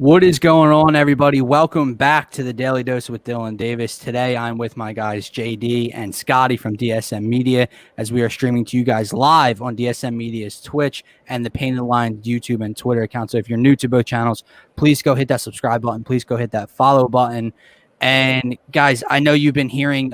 What is going on, everybody? Welcome back to the Daily Dose with Dylan Davis. Today, I'm with my guys JD and Scotty from DSM Media as we are streaming to you guys live on DSM Media's Twitch and the Painted Line YouTube and Twitter account. So if you're new to both channels, please go hit that subscribe button. Please go hit that follow button. And guys, I know you've been hearing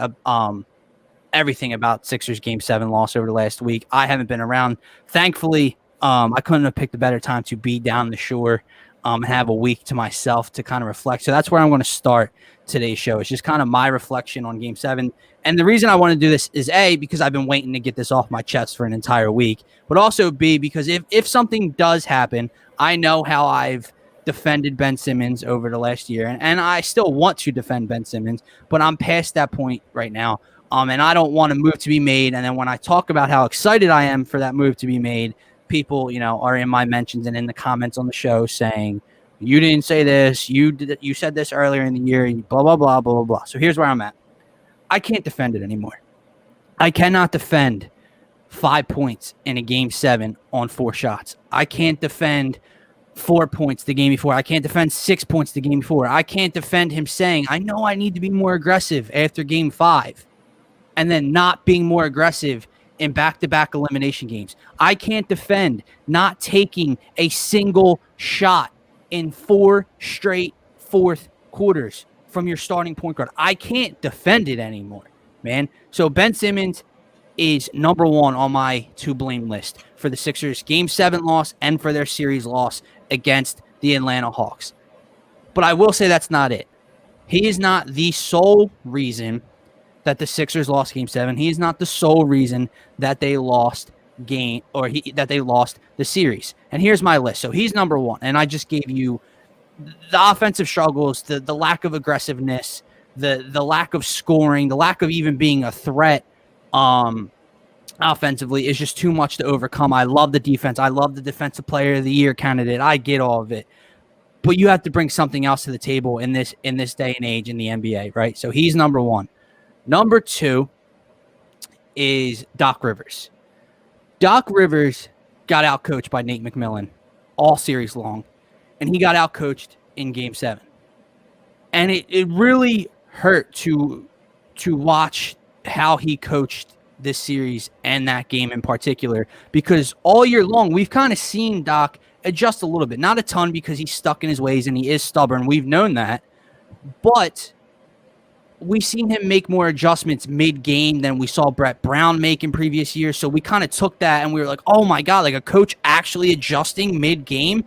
everything about Sixers Game 7 loss over the last week. I haven't been around. Thankfully, I couldn't have picked a better time to be down the shore. Have a week to myself to kind of reflect. So that's where I'm going to start today's show. It's just kind of my reflection on Game 7. And the reason I want to do this is A, because I've been waiting to get this off my chest for an entire week, but also B, because if something does happen, I know how I've defended Ben Simmons over the last year, and I still want to defend Ben Simmons, but I'm past that point right now. And I don't want a move to be made. And then when I talk about how excited I am for that move to be made, people, are in my mentions and in the comments on the show saying, you didn't say this, you said this earlier in the year, and blah, blah, blah, blah, blah, blah. So here's where I'm at. I can't defend it anymore. I cannot defend 5 points in a Game 7 on 4 shots. I can't defend 4 points the game before. I can't defend 6 points the game before. I can't defend him saying, I know I need to be more aggressive after Game 5, and then not being more aggressive in back-to-back elimination games. I can't defend not taking a single shot in 4 straight fourth quarters from your starting point guard. I can't defend it anymore, man. So Ben Simmons is number 1 on my to-blame list for the Sixers' Game 7 loss and for their series loss against the Atlanta Hawks. But I will say that's not it. He is not the sole reason that the Sixers lost Game 7. He is not the sole reason that they lost that they lost the series. And here's my list. So he's number 1, and I just gave you the offensive struggles, the lack of aggressiveness, the lack of scoring, the lack of even being a threat offensively is just too much to overcome. I love the defense. I love the Defensive Player of the Year candidate. I get all of it. But you have to bring something else to the table in this day and age in the NBA, right? So he's number 1. Number 2 is Doc Rivers. Doc Rivers got outcoached by Nate McMillan all series long, and he got outcoached in Game 7. And it really hurt to watch how he coached this series and that game in particular, because all year long we've kind of seen Doc adjust a little bit. Not a ton, because he's stuck in his ways and he is stubborn. We've known that. But we've seen him make more adjustments mid-game than we saw Brett Brown make in previous years. So we kind of took that and we were like, oh my God, like a coach actually adjusting mid-game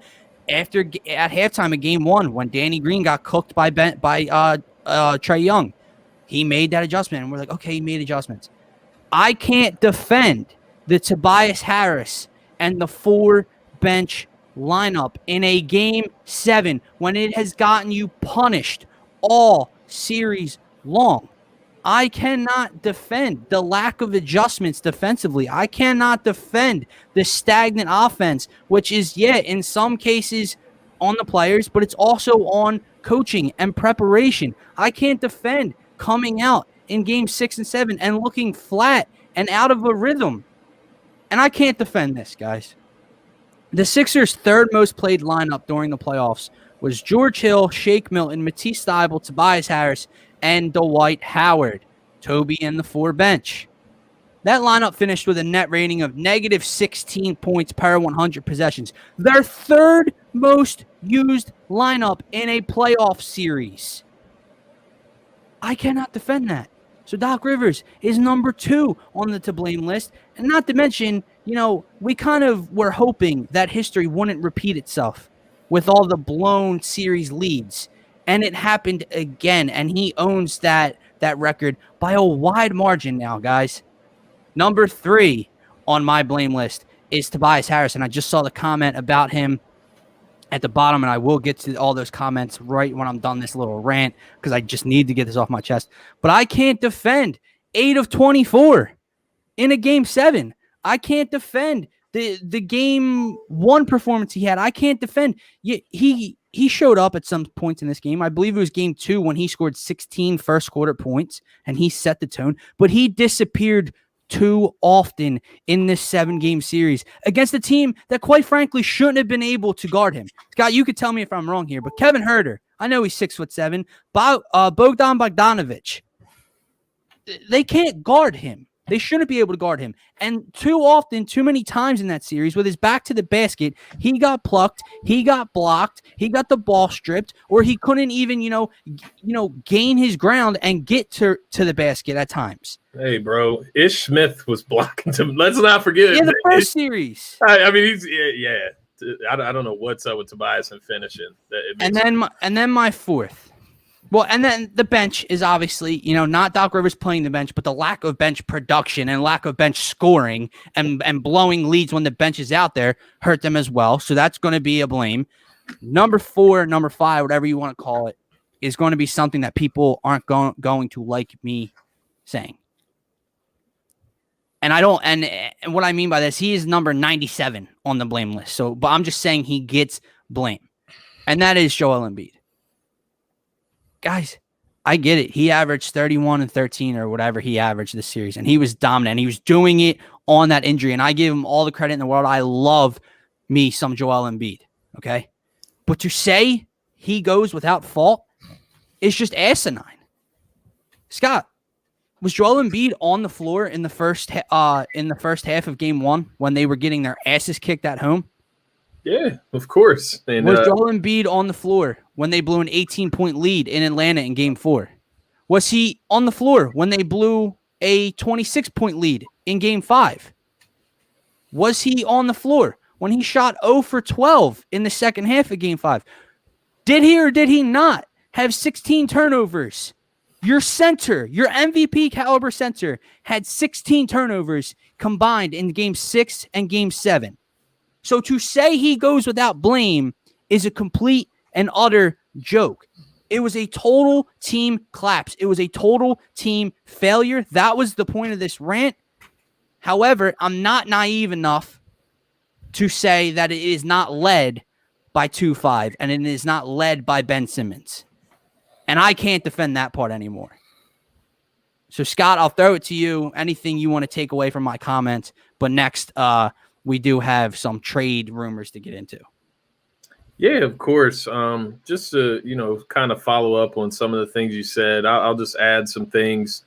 at halftime of Game 1 when Danny Green got cooked by Trae Young. He made that adjustment and we're like, okay, he made adjustments. I can't defend the Tobias Harris and the 4 bench lineup in a Game 7 when it has gotten you punished all series long. I cannot defend the lack of adjustments defensively. I cannot defend the stagnant offense, which is, in some cases on the players, but it's also on coaching and preparation. I can't defend coming out in Game 6 and 7 and looking flat and out of a rhythm. And I can't defend this, guys. The Sixers' 3rd most played lineup during the playoffs was George Hill, Shake Milton, Matisse Thybulle, Tobias Harris, and Dwight Howard. Toby and the 4 bench. That lineup finished with a net rating of negative 16 points per 100 possessions. Their 3rd most used lineup in a playoff series. I cannot defend that. So Doc Rivers is number 2 on the to blame list. And not to mention, we kind of were hoping that history wouldn't repeat itself with all the blown series leads. And it happened again, and he owns that record by a wide margin now, guys. Number 3 on my blame list is Tobias Harris, and I just saw the comment about him at the bottom, and I will get to all those comments right when I'm done this little rant because I just need to get this off my chest. But I can't defend 8 of 24 in a Game 7. I can't defend the Game 1 performance he had. I can't defend. He showed up at some points in this game. I believe it was Game 2 when he scored 16 first quarter points and he set the tone. But he disappeared too often in this 7-game series against a team that, quite frankly, shouldn't have been able to guard him. Scott, you could tell me if I'm wrong here, but Kevin Huerter, I know he's 6'7", Bogdan Bogdanovic, they can't guard him. They shouldn't be able to guard him. And too many times in that series, with his back to the basket, he got plucked, he got blocked, he got the ball stripped, or he couldn't even, gain his ground and get to the basket at times. Hey, bro, Ish Smith was blocking him. Let's not forget. Yeah, the first series. I mean, he's yeah. I don't know what's up with Tobias and finishing. And then my fourth. Well, and then the bench is obviously, not Doc Rivers playing the bench, but the lack of bench production and lack of bench scoring and blowing leads when the bench is out there hurt them as well. So that's going to be a blame. Number 4, number 5, whatever you want to call it, is going to be something that people aren't going to like me saying. And and what I mean by this, he is number 97 on the blame list. So, but I'm just saying he gets blame. And that is Joel Embiid. Guys, I get it. He averaged 31 and 13 or whatever he averaged this series, and he was dominant. He was doing it on that injury, and I give him all the credit in the world. I love me some Joel Embiid, okay? But to say he goes without fault is just asinine. Scott, was Joel Embiid on the floor in the first half of Game 1 when they were getting their asses kicked at home? Yeah, of course. And, was Joel Embiid on the floor when they blew an 18-point lead in Atlanta in Game 4? Was he on the floor when they blew a 26-point lead in Game 5? Was he on the floor when he shot 0 for 12 in the second half of Game 5? Did he or did he not have 16 turnovers? Your center, your MVP caliber center, had 16 turnovers combined in Game 6 and Game 7. So to say he goes without blame is a complete and utter joke. It was a total team collapse. It was a total team failure. That was the point of this rant. However, I'm not naive enough to say that it is not led by 2-5 and it is not led by Ben Simmons. And I can't defend that part anymore. So, Scott, I'll throw it to you. Anything you want to take away from my comments. But next, we do have some trade rumors to get into. Yeah, of course. Just to, kind of follow up on some of the things you said, I'll just add some things.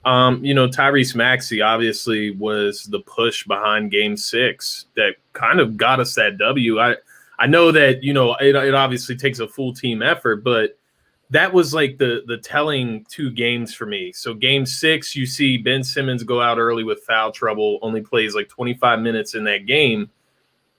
Tyrese Maxey obviously was the push behind Game 6 that kind of got us that W. I know that, it obviously takes a full team effort, but that was like the telling 2 games for me. So Game 6, you see Ben Simmons go out early with foul trouble, only plays like 25 minutes in that game.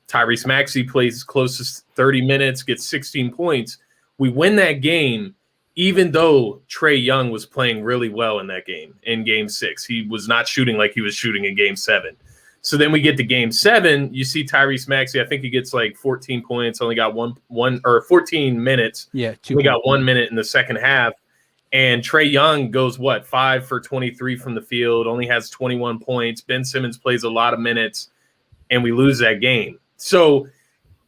Tyrese Maxey plays closest 30 minutes, gets 16 points. We win that game, even though Trae Young was playing really well in that game, in Game 6. He was not shooting like he was shooting in Game 7. So then we get to Game 7. You see Tyrese Maxey. I think he gets like 14 points. Only got one or 14 minutes. Yeah, we got 1 minute in the second half. And Trae Young goes 5 for 23 from the field. Only has 21 points. Ben Simmons plays a lot of minutes, and we lose that game. So,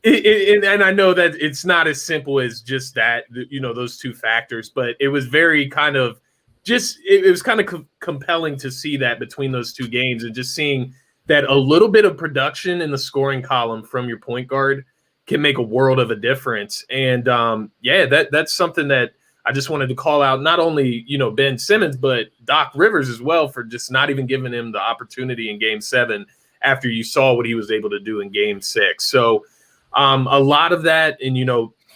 and I know that it's not as simple as just that. Those 2 factors, but it was very kind of it was kind of compelling to see that between those 2 games and just seeing that a little bit of production in the scoring column from your point guard can make a world of a difference. And that's something that I just wanted to call out, not only, Ben Simmons, but Doc Rivers as well, for just not even giving him the opportunity in Game 7 after you saw what he was able to do in Game 6. So a lot of that, and, you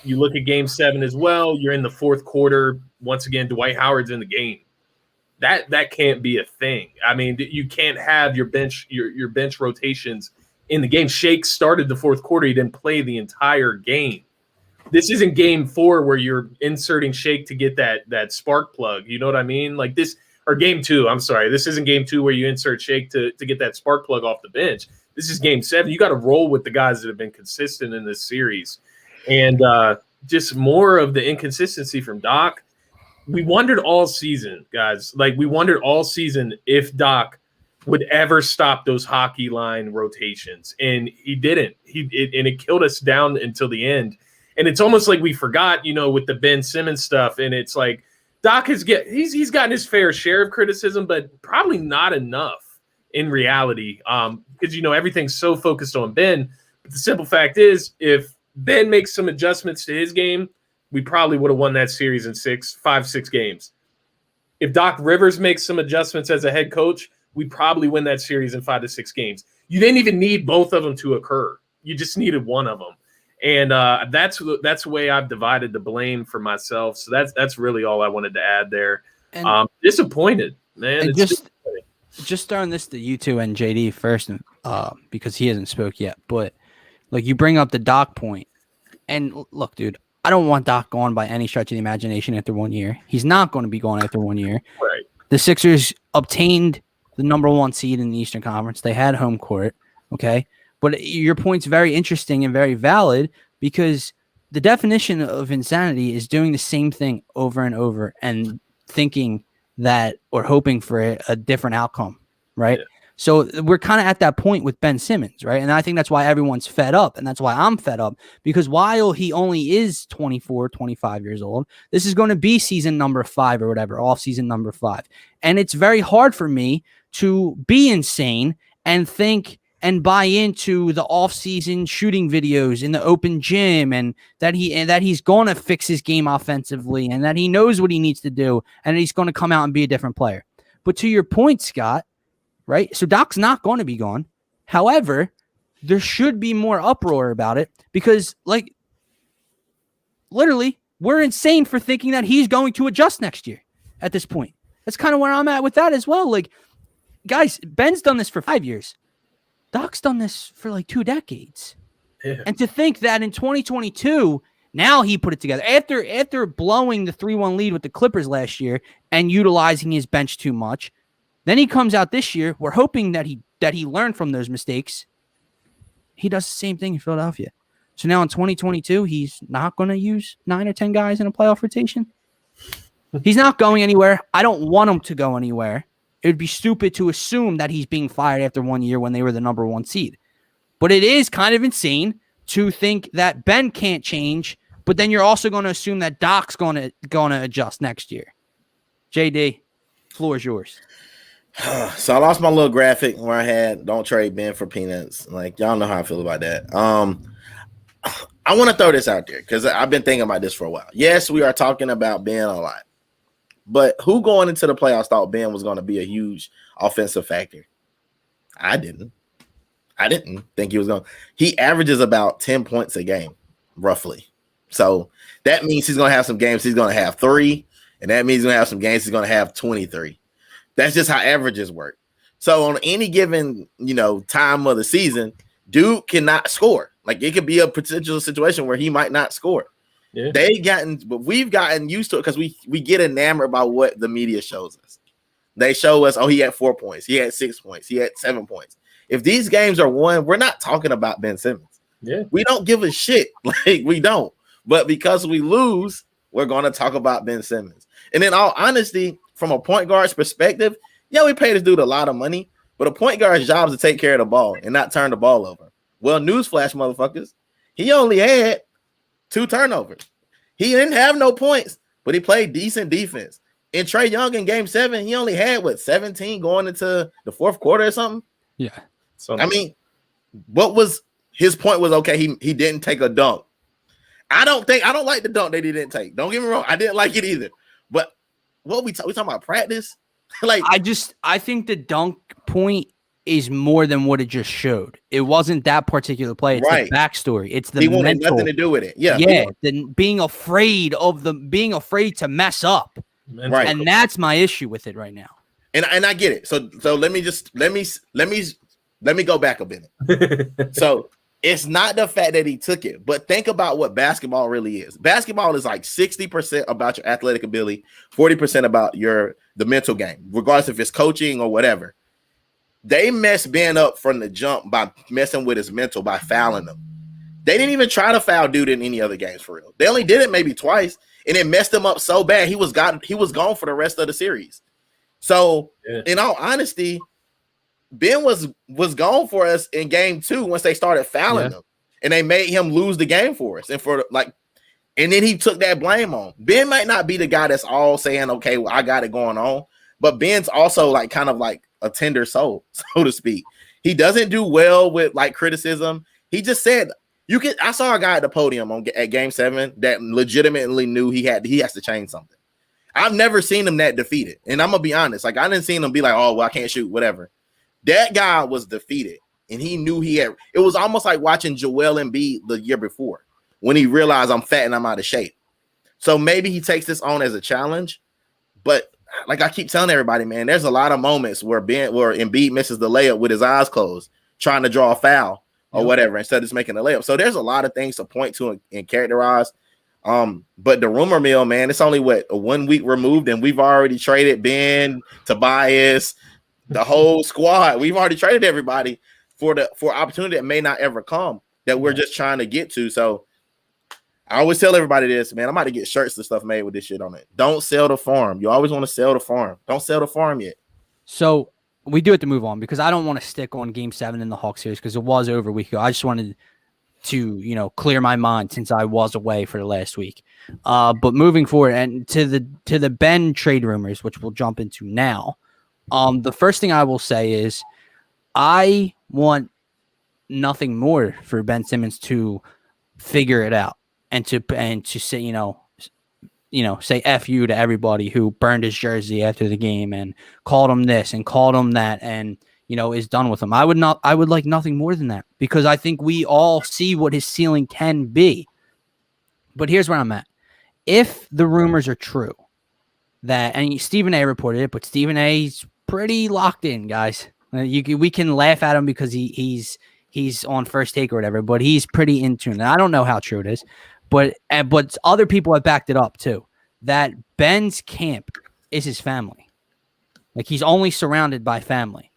look at Game 7 as well, you're in the fourth quarter. Once again, Dwight Howard's in the game. That can't be a thing. I mean, you can't have your bench rotations in the game. Shake started the fourth quarter. He didn't play the entire game. This isn't Game 4 where you're inserting Shake to get that spark plug. You know what I mean? Like this, or Game 2. I'm sorry. This isn't Game 2 where you insert Shake to get that spark plug off the bench. This is Game 7. You got to roll with the guys that have been consistent in this series, and just more of the inconsistency from Doc. We wondered all season, guys. Like, we wondered all season if Doc would ever stop those hockey line rotations, and he didn't. And it killed us down until the end. And it's almost like we forgot, with the Ben Simmons stuff. And it's like Doc he's gotten his fair share of criticism, but probably not enough in reality. Because everything's so focused on Ben. But the simple fact is, if Ben makes some adjustments to his game, we probably would have won that series in 5-6 games. If Doc Rivers makes some adjustments as a head coach, we probably win that series in 5 to 6 games. You didn't even need both of them to occur. You just needed one of them. And that's the way I've divided the blame for myself. So that's really all I wanted to add there. And disappointed, man. And just throwing this to you two and JD first, because he hasn't spoke yet. But like you bring up the Doc point, and look, dude, I don't want Doc gone by any stretch of the imagination after 1 year. He's not going to be gone after 1 year. Right. The Sixers obtained the number 1 seed in the Eastern Conference. They had home court. Okay. But your point's very interesting and very valid, because the definition of insanity is doing the same thing over and over and thinking that or hoping for a different outcome. Right. Yeah. So we're kind of at that point with Ben Simmons, right? And I think that's why everyone's fed up, and that's why I'm fed up, because while he only is 24, 25 years old, this is going to be season number 5 or whatever, off season number 5. And it's very hard for me to be insane and think and buy into the off-season shooting videos in the open gym, and that he's going to fix his game offensively, and that he knows what he needs to do, and he's going to come out and be a different player. But to your point, Scott, right? So Doc's not going to be gone. However, there should be more uproar about it, because, like, literally, we're insane for thinking that he's going to adjust next year at this point. That's kind of where I'm at with that as well. Like, guys, Ben's done this for 5 years. Doc's done this for like 2 decades. Yeah. And to think that in 2022, now he put it together after blowing the 3-1 lead with the Clippers last year and utilizing his bench too much. Then he comes out this year. We're hoping that he learned from those mistakes. He does the same thing in Philadelphia. So now in 2022, he's not going to use 9 or 10 guys in a playoff rotation. He's not going anywhere. I don't want him to go anywhere. It would be stupid to assume that he's being fired after 1 year when they were the number 1 seed. But it is kind of insane to think that Ben can't change, but then you're also going to assume that Doc's going to adjust next year. JD, floor is yours. So I lost my little graphic where I had "Don't trade Ben for peanuts." Like, y'all know how I feel about that. I want to throw this out there because I've been thinking about this for a while. Yes, we are talking about Ben a lot, but who going into the playoffs thought Ben was going to be a huge offensive factor? I didn't think he was going. He averages about 10 points a game, roughly. So that means he's going to have some games he's going to have 3, and that means he's going to have some games he's going to have 23. That's just how averages work. So on any given, time of the season, dude cannot score. Like, it could be a potential situation where he might not score. Yeah. But we've gotten used to it because we get enamored by what the media shows us. They show us, oh, he had 4 points, he had 6 points, he had 7 points. If these games are won, we're not talking about Ben Simmons. Yeah, we don't give a shit. Like, we don't. But because we lose, we're going to talk about Ben Simmons. And in all honesty, from a point guard's perspective, yeah, we pay this dude a lot of money, but a point guard's job is to take care of the ball and not turn the ball over. Well, newsflash, motherfuckers, he only had 2 turnovers. He didn't have no points, but he played decent defense. And Trae Young in Game 7, he only had 17 going into the 4th quarter or something. Yeah. So I mean, what was his point? Was okay. He didn't take a dunk. I don't like the dunk that he didn't take. Don't get me wrong, I didn't like it either. But what we talking about practice? Like, I think the dunk point is more than what it just showed. It wasn't that particular play. It's the backstory. It's the mental. Wanted nothing to do with it. Yeah. Being afraid to mess up. Right. And that's my issue with it right now. And I get it. So let me go back a bit. So it's not the fact that he took it, but think about what basketball really is. Basketball is like 60% about your athletic ability, 40% about the mental game, regardless if it's coaching or whatever. They messed Ben up from the jump by messing with his mental, by fouling him. They didn't even try to foul dude in any other games for real. They only did it maybe twice, and it messed him up so bad he was gone for the rest of the series. So in all honesty, Ben was gone for us in Game 2 once they started fouling him, and they made him lose the game for us. And then he took that blame on. Ben might not be the guy that's all saying, okay, well, I got it going on, but Ben's also kind of a tender soul, so to speak. He doesn't do well with like criticism. He just said I saw a guy at the podium at Game 7 that legitimately knew he has to change something. I've never seen him that defeated, and I'm gonna be honest. Like I didn't see him be like, "Oh, well, I can't shoot," whatever. That guy was defeated, and he knew he had. It was almost like watching Joel Embiid the year before when he realized I'm fat and I'm out of shape. So maybe he takes this on as a challenge, but like I keep telling everybody, man, there's a lot of moments where Embiid misses the layup with his eyes closed, trying to draw a foul or whatever, instead of just making a layup. So there's a lot of things to point to and characterize. But the rumor mill, man, it's only 1 week removed, and we've already traded Ben, Tobias, the whole squad. We've already traded everybody for opportunity that may not ever come, that we're just trying to get to. So I always tell everybody this, man. I'm about to get shirts and stuff made with this shit on it. Don't sell the farm. You always want to sell the farm. Don't sell the farm yet. So we do have to move on because I don't want to stick on Game 7 in the Hawks series because it was over a week ago. I just wanted to, clear my mind since I was away for the last week. But moving forward and to the Ben trade rumors, which we'll jump into now. The first thing I will say is I want nothing more for Ben Simmons to figure it out and to say, say F you to everybody who burned his jersey after the game and called him this and called him that and, is done with him. I would like nothing more than that because I think we all see what his ceiling can be. But here's where I'm at. If the rumors are true and Stephen A reported it, but Stephen A's pretty locked in, guys. We can laugh at him because he's on First Take or whatever, but he's pretty in tune. And I don't know how true it is, but other people have backed it up too. That Ben's camp is his family. Like he's only surrounded by family.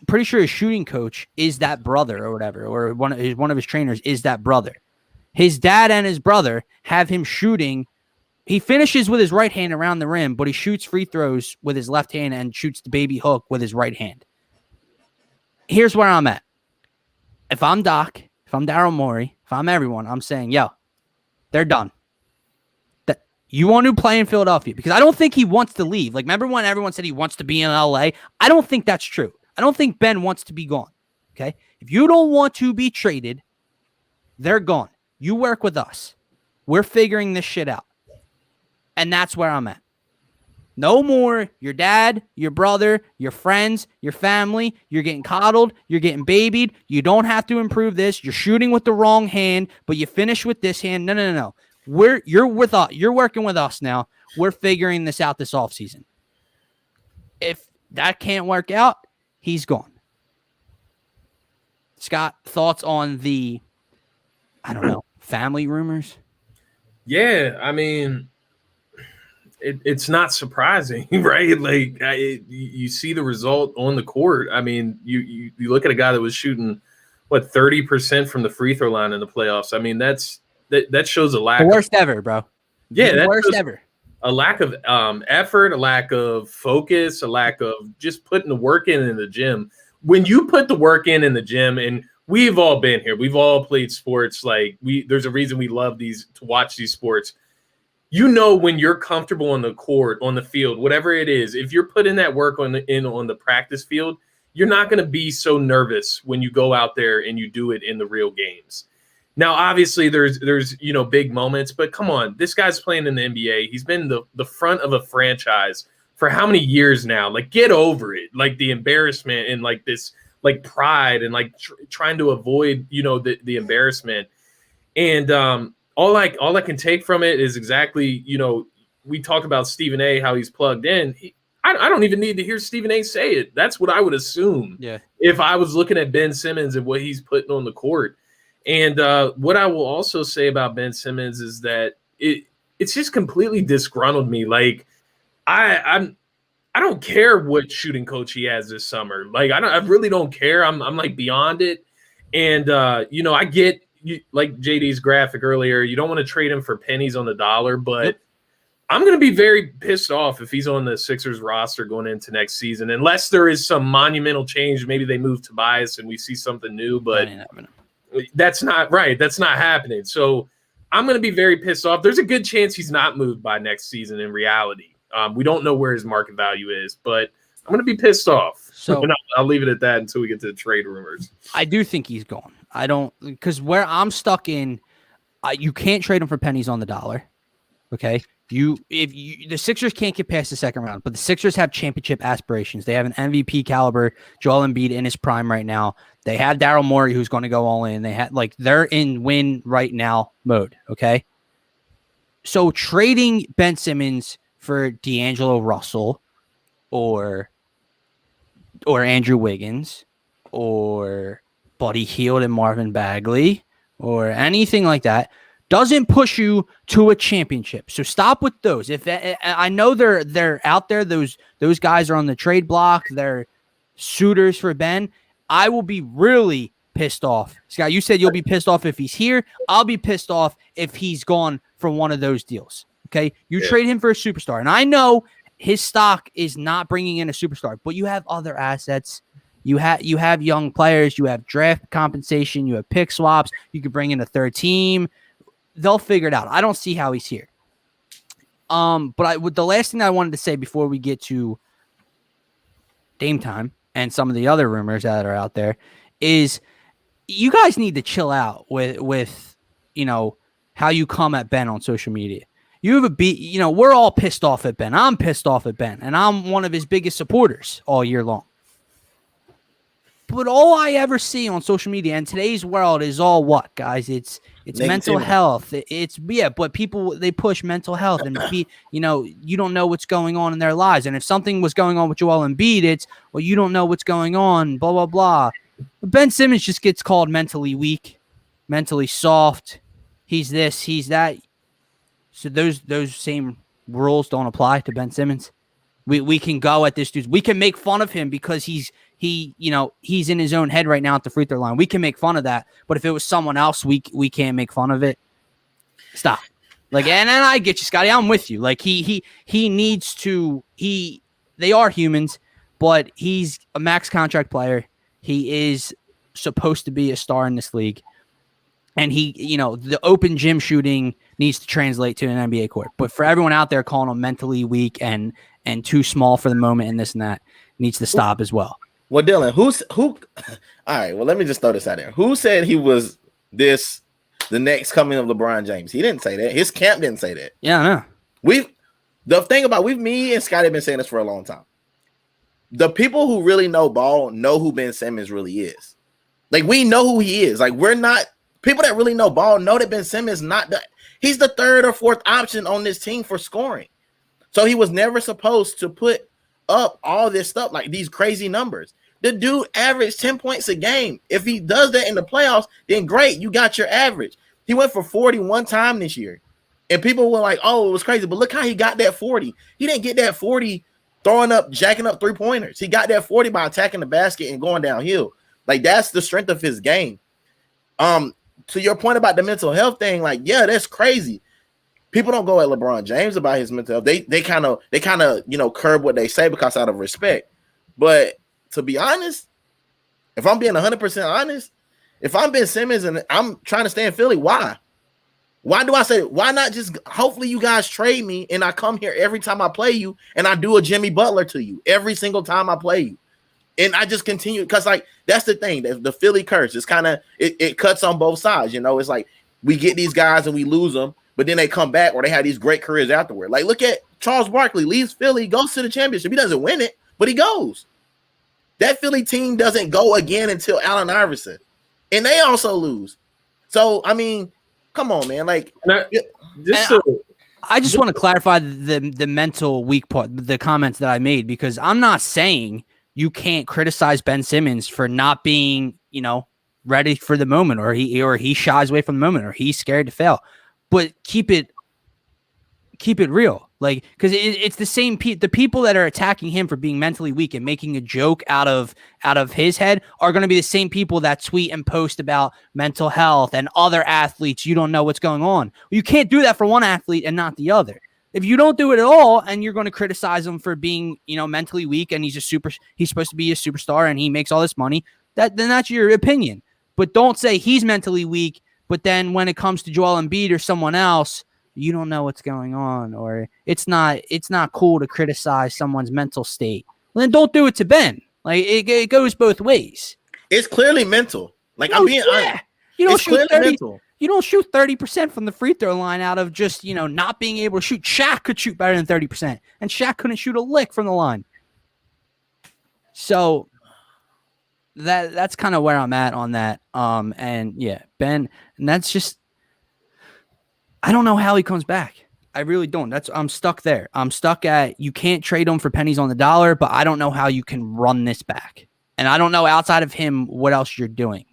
Pretty sure his shooting coach is that brother or whatever, or one of his trainers is that brother. His dad and his brother have him shooting. He finishes with his right hand around the rim, but he shoots free throws with his left hand and shoots the baby hook with his right hand. Here's where I'm at. If I'm Doc, if I'm Daryl Morey, if I'm everyone, I'm saying, yo, they're done. You want to play in Philadelphia because I don't think he wants to leave. Like, remember when everyone said he wants to be in LA? I don't think that's true. I don't think Ben wants to be gone. Okay. If you don't want to be traded, they're gone. You work with us. We're figuring this shit out. And that's where I'm at. No more your dad, your brother, your friends, your family. You're getting coddled. You're getting babied. You don't have to improve this. You're shooting with the wrong hand, but you finish with this hand. No. You're with us. You're working with us now. We're figuring this out this offseason. If that can't work out, he's gone. Scott, thoughts on the, family rumors? Yeah, I mean, it's not surprising, right? Like you see the result on the court. I mean, you look at a guy that was shooting 30% from the free throw line in the playoffs. I mean, that shows a lack. The worst ever, bro. Yeah, the worst ever. A lack of effort, a lack of focus, a lack of just putting the work in the gym. When you put the work in the gym, and we've all been here, we've all played sports. Like there's a reason we love to watch these sports. When you're comfortable on the court, on the field, whatever it is, if you're putting that work on the practice field, you're not going to be so nervous when you go out there and you do it in the real games. Now, obviously, there's big moments, but come on, this guy's playing in the NBA. He's been the front of a franchise for how many years now? Like, get over it. Like the embarrassment and like this, like pride and like trying to avoid, the embarrassment. And all I can take from it is exactly, we talk about Stephen A, how he's plugged in. I don't even need to hear Stephen A say it. That's what I would assume. Yeah. If I was looking at Ben Simmons and what he's putting on the court. And what I will also say about Ben Simmons is that it's just completely disgruntled me. Like I don't care what shooting coach he has this summer. Like I really don't care. I'm like beyond it. And I get like JD's graphic earlier. You don't want to trade him for pennies on the dollar, but I'm going to be very pissed off if he's on the Sixers roster going into next season, unless there is some monumental change. Maybe they move Tobias and we see something new, but that's not right. That's not happening. So I'm going to be very pissed off. There's a good chance he's not moved by next season in reality. We don't know where his market value is, but I'm gonna be pissed off. So And I'll leave it at that until we get to the trade rumors. I do think he's gone. I don't, because where I'm stuck in, you can't trade him for pennies on the dollar. Okay. The Sixers can't get past the second round, but the Sixers have championship aspirations. They have an MVP caliber Joel Embiid in his prime right now. They have Daryl Morey who's going to go all in. They're in win right now mode. Okay. So trading Ben Simmons for D'Angelo Russell or Andrew Wiggins or Buddy Hield and Marvin Bagley or anything like that doesn't push you to a championship. So stop with those. If I know they're out there, those guys are on the trade block. They're suitors for Ben. I will be really pissed off. Scott, you said you'll be pissed off if he's here. I'll be pissed off if he's gone for one of those deals. Okay, you trade him for a superstar, and I know his stock is not bringing in a superstar, but you have other assets. You have young players. You have draft compensation. You have pick swaps. You could bring in a third team. They'll figure it out. I don't see how he's here. But the last thing I wanted to say before we get to Dame time and some of the other rumors that are out there is you guys need to chill out with how you come at Ben on social media. You have we're all pissed off at Ben. I'm pissed off at Ben, and I'm one of his biggest supporters all year long. But all I ever see on social media in today's world is all what, guys? It's mental health. But people, they push mental health and you don't know what's going on in their lives. And if something was going on with Joel Embiid, it's, well, you don't know what's going on, blah, blah, blah. But Ben Simmons just gets called mentally weak, mentally soft. He's this, he's that. So those same rules don't apply to Ben Simmons. We can go at this dude. We can make fun of him because he's in his own head right now at the free throw line. We can make fun of that, but if it was someone else, we can't make fun of it. Stop. And I get you, Scotty. I'm with you. He needs to. They are humans, but he's a max contract player. He is supposed to be a star in this league, and the open gym shooting needs to translate to an NBA court. But for everyone out there calling him mentally weak and too small for the moment and this and that, needs to stop as well. Well, Dylan, who? All right. Well, let me just throw this out there. Who said he was the next coming of LeBron James? He didn't say that. His camp didn't say that. Yeah, I know. Me and Scotty have been saying this for a long time. The people who really know ball know who Ben Simmons really is. We know who he is. We're not people that really know ball know that Ben Simmons he's the third or fourth option on this team for scoring. So he was never supposed to put up all this stuff, these crazy numbers. The dude averaged 10 points a game. If he does that in the playoffs, then great, you got your average. He went for 40 one time this year. And people were like, oh, it was crazy. But look how he got that 40. He didn't get that 40 jacking up three-pointers. He got that 40 by attacking the basket and going downhill. That's the strength of his game. To your point about the mental health thing, that's crazy. People don't go at LeBron James about his mental health. They kind of curb what they say because out of respect. But to be honest, if I'm being 100% honest, if I'm Ben Simmons and I'm trying to stay in Philly, why? Why do I say why not just hopefully you guys trade me and I come here every time I play you and I do a Jimmy Butler to you every single time I play you. And I just continue because that's the thing, the Philly curse. It's kind of it cuts on both sides. It's we get these guys and we lose them. But then they come back or they have these great careers afterward. Look at Charles Barkley, leaves Philly, goes to the championship. He doesn't win it, but he goes. That Philly team doesn't go again until Allen Iverson. And they also lose. So, I mean, come on, man. I just want to clarify the mental weak part, the comments that I made, because I'm not saying you can't criticize Ben Simmons for not being, ready for the moment or he shies away from the moment or he's scared to fail. But keep it real, because it's the same. The people that are attacking him for being mentally weak and making a joke out of his head are going to be the same people that tweet and post about mental health and other athletes. You don't know what's going on. You can't do that for one athlete and not the other. If you don't do it at all, and you're going to criticize him for being, mentally weak, and he's supposed to be a superstar and he makes all this money, then that's your opinion. But don't say he's mentally weak. But then when it comes to Joel Embiid or someone else, you don't know what's going on, or it's not cool to criticize someone's mental state Well, then don't do it to Ben. Like it goes both ways. It's clearly mental. Like I'm being honest. You don't It's shoot clearly 30. mental. You don't shoot 30% from the free throw line out of just not being able to shoot. Shaq could shoot better than 30%, and Shaq couldn't shoot a lick from the line. So that's kind of where I'm at on that. And yeah, Ben, and that's just I don't know how he comes back. I really don't. I'm stuck there. I'm stuck at you can't trade him for pennies on the dollar, but I don't know how you can run this back. And I don't know outside of him what else you're doing.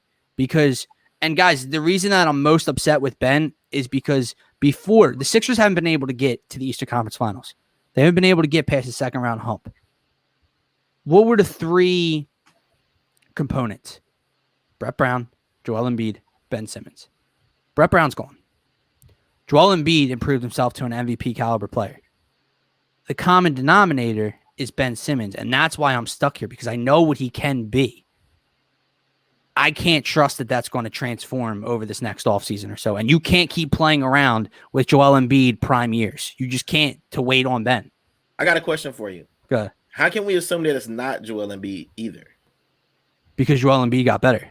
And guys, the reason that I'm most upset with Ben is because before the Sixers haven't been able to get to the Eastern Conference Finals. They haven't been able to get past the second round hump. What were the three components? Brett Brown, Joel Embiid, Ben Simmons. Brett Brown's gone. Joel Embiid improved himself to an MVP caliber player. The common denominator is Ben Simmons, and that's why I'm stuck here, because I know what he can be. I can't trust that that's going to transform over this next offseason or so, and you can't keep playing around with Joel Embiid prime years. You just can't to wait on Ben. I got a question for you. Go ahead. How can we assume that it's not Joel Embiid either? Because Joel Embiid got better.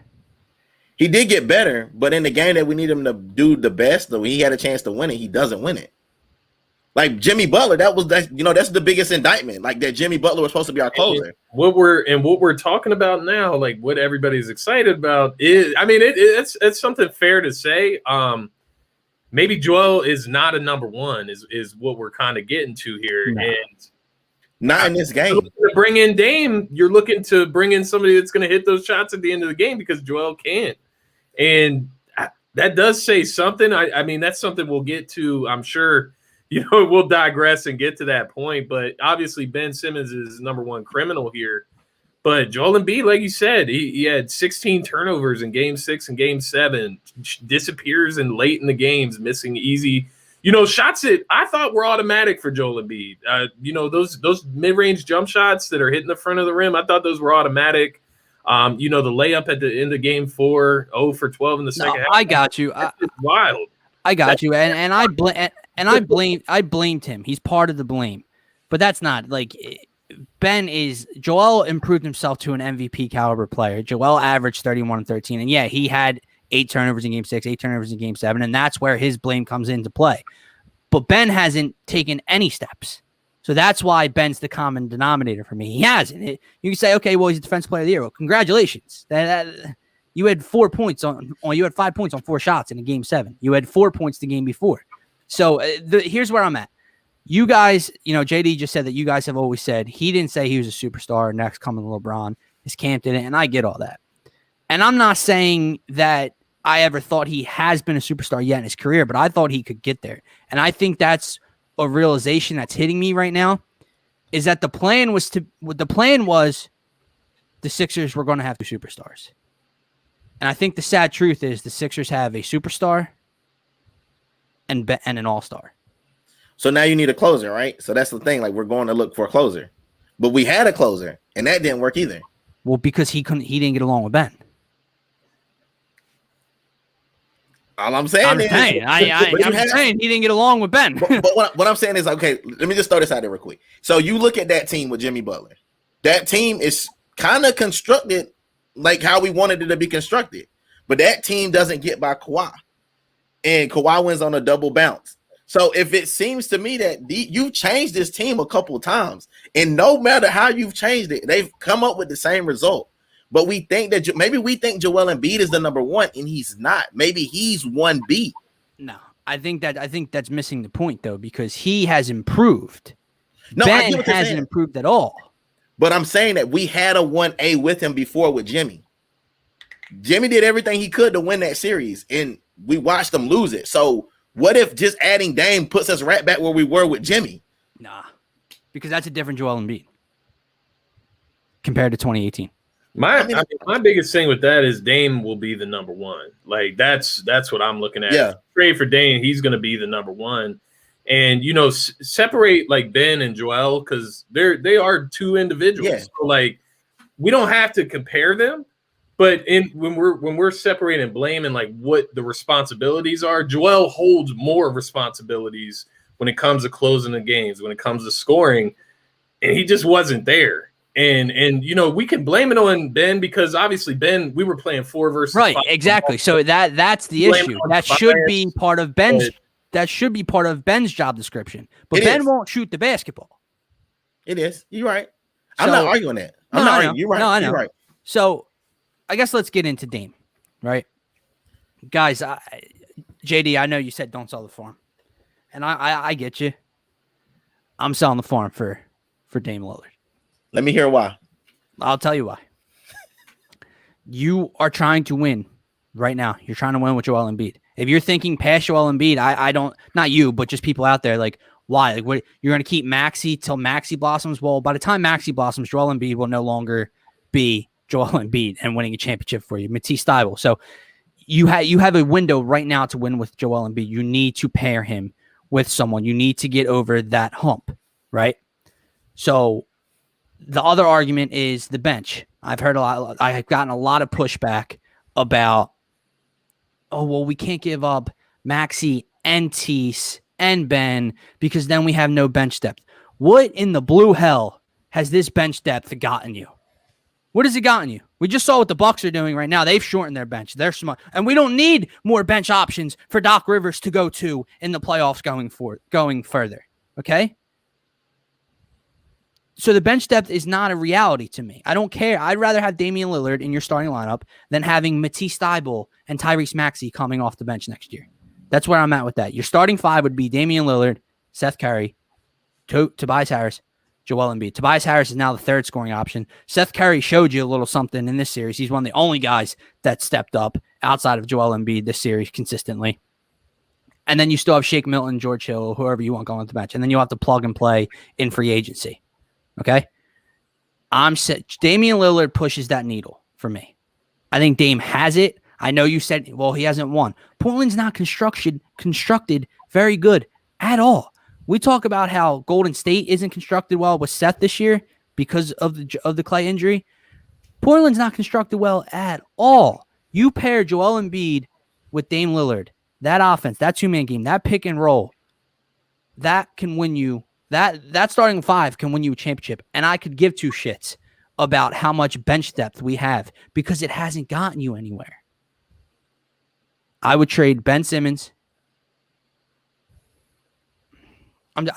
He did get better, but in the game that we need him to do the best, though he had a chance to win it, he doesn't win it. Like Jimmy Butler, that's the biggest indictment. Like that Jimmy Butler was supposed to be our closer. What we're talking about now, like what everybody's excited about is, I mean, it's something fair to say. Maybe Joel is not a number one, is what we're kind of getting to here, No. and Not in this game. To bring in Dame, you're looking to bring in somebody that's going to hit those shots at the end of the game because Joel can't. And that does say something. I mean, that's something we'll get to. I'm sure, we'll digress and get to that point. But obviously, Ben Simmons is number one criminal here. But Joel Embiid, like you said, he had 16 turnovers in Game 6 and Game 7. Disappears late in the games, missing easy, shots that I thought were automatic for Joel Embiid. Those mid-range jump shots that are hitting the front of the rim, I thought those were automatic. The layup at the end of Game 4, 0 for 12 in the second half. I got you. It's wild. I got you. And I blamed him. He's part of the blame. But that's not like Joel improved himself to an MVP caliber player. Joel averaged 31 and 13. And yeah, he had 8 turnovers in Game 6, 8 turnovers in Game 7, and that's where his blame comes into play. But Ben hasn't taken any steps. So that's why Ben's the common denominator for me. He hasn't. You can say, okay, well, he's a defensive player of the year. Well, congratulations. You had 4 points you had 5 points on 4 shots in a Game 7. You had 4 points the game before. So here's where I'm at. You guys, JD just said that you guys have always said he didn't say he was a superstar. Next coming LeBron. His camp didn't, and I get all that. And I'm not saying that I ever thought he has been a superstar yet in his career, but I thought he could get there. And I think that's a realization that's hitting me right now, is that the plan was the Sixers were going to have 2 superstars. And I think the sad truth is the Sixers have a superstar and an all-star. So now you need a closer, right? So that's the thing. Like, we're going to look for a closer. But we had a closer, and that didn't work either. Well, because he didn't get along with Ben. All I'm saying I'm saying he didn't get along with Ben. but what I'm saying is, okay, let me just throw this out there real quick. So you look at that team with Jimmy Butler. That team is kind of constructed like how we wanted it to be constructed. But that team doesn't get by Kawhi. And Kawhi wins on a double bounce. So if it seems to me that you've changed this team a couple of times, and no matter how you've changed it, they've come up with the same result. But we think that maybe we think Joel Embiid is the number one, and he's not. Maybe he's 1B. No, I think that's missing the point though, because he has improved. No, Ben hasn't improved at all. But I'm saying that we had a 1A with him before with Jimmy. Jimmy did everything he could to win that series, and we watched them lose it. So what if just adding Dame puts us right back where we were with Jimmy? Nah, because that's a different Joel Embiid compared to 2018. My biggest thing with that is Dame will be the number one. Like that's what I'm looking at. Yeah. Trade for Dame, he's going to be the number one. And separate like Ben and Joel because they are 2 individuals. Yeah. So like we don't have to compare them. But when we're separating and blaming like what the responsibilities are, Joel holds more responsibilities when it comes to closing the games, when it comes to scoring, and he just wasn't there. And we can blame it on Ben because obviously Ben, we were playing 4 versus 5. Right, exactly. So that's the issue. That should be part of Ben's. That should be part of Ben's job description. But Ben won't shoot the basketball. It is. You're right. I'm not arguing that. I'm not arguing. You're right. No, I know. You're right. So I guess let's get into Dame, right? Guys, JD, I know you said don't sell the farm. And I get you. I'm selling the farm for Dame Lillard. Let me hear why. I'll tell you why. You are trying to win right now. You're trying to win with Joel Embiid. If you're thinking past Joel Embiid, I don't, not you, but just people out there, like, why? Like, what? You're going to keep Maxey till Maxey blossoms? Well, by the time Maxey blossoms, Joel Embiid will no longer be Joel Embiid and winning a championship for you. Matisse Thybulle. So you have a window right now to win with Joel Embiid. You need to pair him with someone. You need to get over that hump, right? So the other argument is the bench. I've heard a lot. I have gotten a lot of pushback about, oh, well, we can't give up Maxey and Tease and Ben because then we have no bench depth. What in the blue hell has this bench depth gotten you? What has it gotten you? We just saw what the Bucks are doing right now. They've shortened their bench. They're smart. And we don't need more bench options for Doc Rivers to go to in the playoffs going further. Okay? So the bench depth is not a reality to me. I don't care. I'd rather have Damian Lillard in your starting lineup than having Matisse Thybulle and Tyrese Maxey coming off the bench next year. That's where I'm at with that. Your starting 5 would be Damian Lillard, Seth Curry, Tobias Harris, Joel Embiid. Tobias Harris is now the 3rd scoring option. Seth Curry showed you a little something in this series. He's one of the only guys that stepped up outside of Joel Embiid this series consistently. And then you still have Shake Milton, George Hill, whoever you want going on the bench. And then you'll have to plug and play in free agency. Okay? Damian Lillard pushes that needle for me. I think Dame has it. I know you said, well, he hasn't won. Portland's not constructed very good at all. We talk about how Golden State isn't constructed well with Seth this year because of the Clay injury. Portland's not constructed well at all. You pair Joel Embiid with Dame Lillard, that offense, that 2-man game, that pick and roll, that can win you. That starting 5 can win you a championship. And I could give 2 shits about how much bench depth we have because it hasn't gotten you anywhere. I would trade Ben Simmons.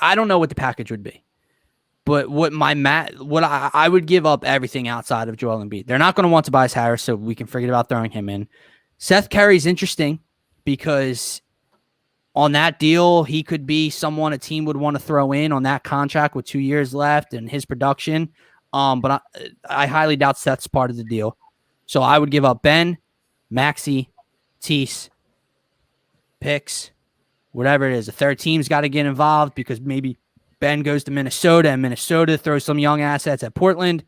I don't know what the package would be, but I would give up everything outside of Joel Embiid. They're not going to want Tobias Harris, so we can forget about throwing him in. Seth Curry's interesting because on that deal, he could be someone a team would want to throw in on that contract with 2 years left and his production. But I highly doubt Seth's part of the deal. So I would give up Ben, Maxey, Tease, picks, whatever it is. The 3rd team's got to get involved because maybe Ben goes to Minnesota and Minnesota throws some young assets at Portland.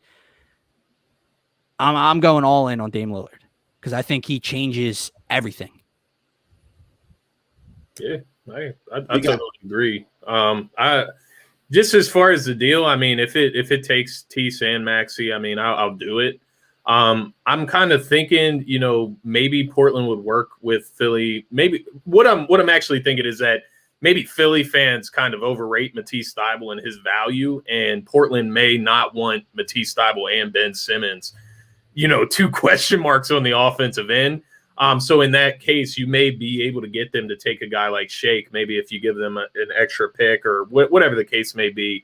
I'm going all in on Dame Lillard because I think he changes everything. Yeah, I totally agree. I just as far as the deal, I mean, if it takes Tease and Maxey, I mean, I'll do it. I'm kind of thinking, maybe Portland would work with Philly. Maybe what I'm actually thinking is that maybe Philly fans kind of overrate Matisse Thybulle and his value, and Portland may not want Matisse Thybulle and Ben Simmons, 2 question marks on the offensive end. So in that case, you may be able to get them to take a guy like Shake, maybe if you give them an extra pick or whatever the case may be.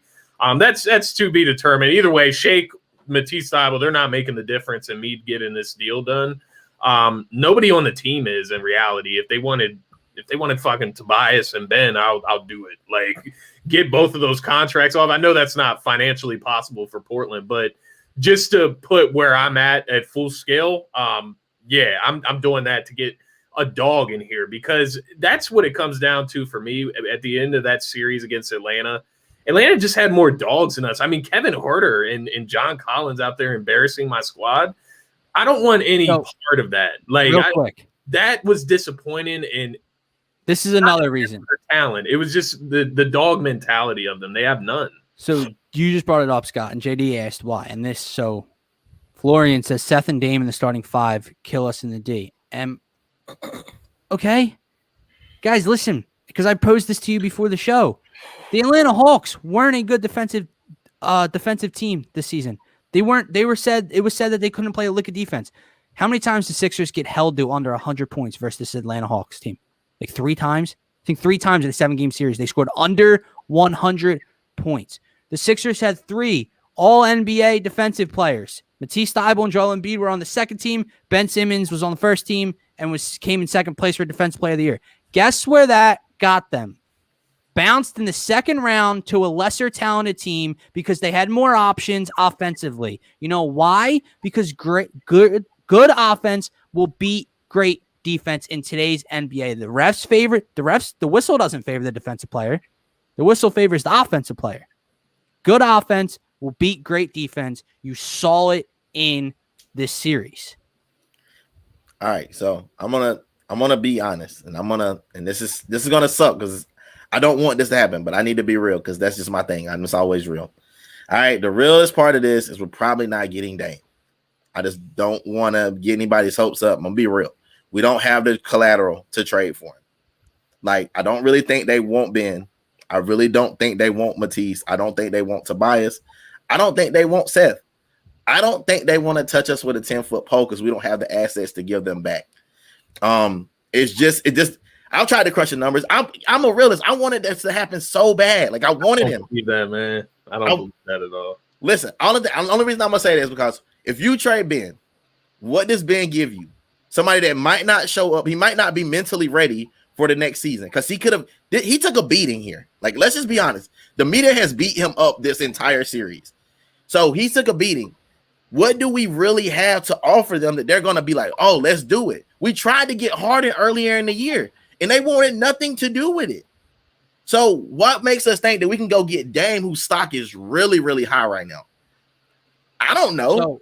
That's to be determined. Either way, Shake, Matisse Thybulle, they're not making the difference in me getting this deal done. Nobody on the team is in reality. If they wanted fucking Tobias and Ben, I'll do it. Like, get both of those contracts off. I know that's not financially possible for Portland, but just to put where I'm at full scale, yeah, I'm doing that to get a dog in here because that's what it comes down to for me at the end of that series against Atlanta. Atlanta just had more dogs than us. I mean, Kevin Huerter and John Collins out there embarrassing my squad. I don't want any part of that. Like, real quick, that was disappointing. And this is another reason. Talent. It was just the dog mentality of them. They have none. So you just brought it up, Scott, and JD asked why. And so Florian says Seth and Dame in the starting 5 kill us in the D. And okay, guys, listen, because I posed this to you before the show. The Atlanta Hawks weren't a good defensive team this season. It was said that they couldn't play a lick of defense. How many times did Sixers get held to under 100 points versus this Atlanta Hawks team? Like 3 times? I think 3 times in a 7-game series. They scored under 100 points. The Sixers had 3 all-NBA defensive players. Matisse Thybulle and Joel Embiid were on the second team. Ben Simmons was on the first team and came in second place for Defensive Player of the Year. Guess where that got them? Bounced in the second round to a lesser talented team because they had more options offensively. You know why? Because good offense will beat great defense in today's NBA. The whistle doesn't favor the defensive player. The whistle favors the offensive player. Good offense will beat great defense. You saw it in this series. All right, so I'm gonna be honest, and this is gonna suck because I don't want this to happen, but I need to be real because that's just my thing. I'm just always real. All right, the realest part of this is we're probably not getting Dame. I just don't want to get anybody's hopes up. I'm gonna be real. We don't have the collateral to trade for him. Like, I don't really think they want Ben. I really don't think they want Matisse. I don't think they want Tobias. I don't think they want Seth. I don't think they want to touch us with a 10-foot pole because we don't have the assets to give them back. It just I'll try to crush the numbers. I'm a realist. I wanted this to happen so bad. Like, I wanted him. Believe that, man. I don't believe that at all. Listen, the only reason I'm gonna say this is because if you trade Ben, what does Ben give you? Somebody that might not show up. He might not be mentally ready for the next season because he took a beating here. Like, let's just be honest. The media has beat him up this entire series. So he took a beating. What do we really have to offer them that they're going to be like, oh, let's do it? We tried to get Harden earlier in the year, and they wanted nothing to do with it. So what makes us think that we can go get Dame, whose stock is really, really high right now? I don't know.